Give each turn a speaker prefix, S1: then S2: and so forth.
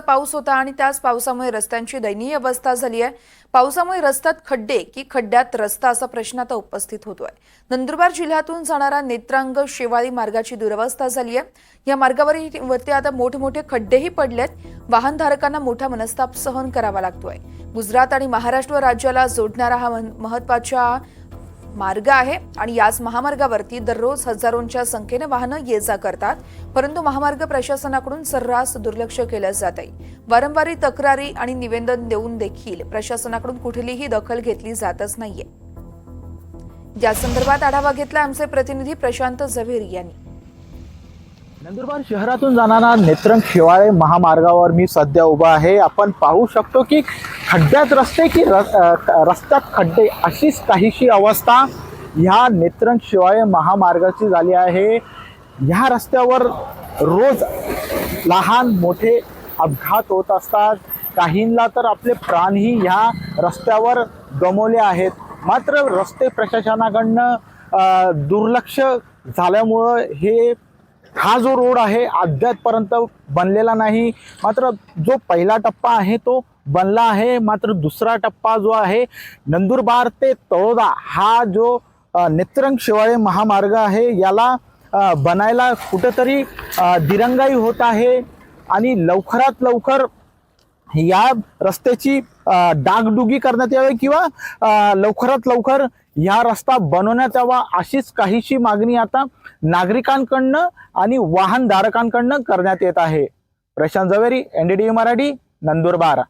S1: पाऊस होता आणि त्याच पावसामुळे रस्त्यांची दयनीय अवस्था झाली आहे। पावसामुळे रस्त्यात खड्डे की खड्ड्यात रस्ता असा प्रश्न आता उपस्थित होतोय। नंदुरबार जिल्ह्यातून जाणारा नेत्रांग शेवाळी मार्गाची दुरवस्था झाली आहे। या मार्गावरती आता मोठमोठे खड्डेही पडलेत। वाहनधारकांना मोठा मनस्ताप सहन करावा लागतोय। गुजरात आणि महाराष्ट्र राज्याला जोडणारा हा महत्त्वाचा मार्ग आहे आणि याच महामार्गावरती दररोज हजारोंच्या संख्येने वाहनं ये जा करतात, परंतु महामार्ग प्रशासनाकडून सर्रास दुर्लक्ष केलं जात आहे। वारंवार तक्रारी आणि निवेदन देऊन देखील प्रशासनाकडून कुठलीही दखल घेतली जातच नाहीये। या संदर्भात आढावा घेतला आमचे प्रतिनिधी प्रशांत झवेरी यांनी।
S2: नंदुरबार शहरातून जाणारा नेत्रंग शेवाळे महामार्गावर मी सध्या उभा आहे। आपण पाहू शकतो की खड्ड्यात रस्ते की रस्त्यात खड्डे अशीच काहीशी अवस्था ह्या नेत्रंग शेवाळे महामार्गाची झाली आहे। ह्या रस्त्यावर रोज लहान मोठे अपघात होत असतात। काहींना तर आपले प्राणही ह्या रस्त्यावर गमावले आहेत। मात्र रस्ते प्रशासनाकडनं दुर्लक्ष झाल्यामुळे हा जो रोड आहे अद्यापपर्यंत बनलेला नाही। मात्र जो पहिला टप्पा आहे तो बनला आहे, मात्र दुसरा टप्पा जो आहे नंदुरबार ते तळोदा हा जो नेत्रंग शेवाळे महामार्ग आहे याला बनायला कुठेतरी दिरंगाई होत आहे आणि लवकरात लवकर या रस्त्याची डागडुगी करण्यात यावी किंवा लवकरात लवकर या रस्ता बनवण्यात यावा अशीच काहीशी मागणी आता नागरिकांकडनं आणि वाहनधारकांकडनं करण्यात येत आहे। प्रशांत झवेरी, NDTV मराठी, नंदुरबार।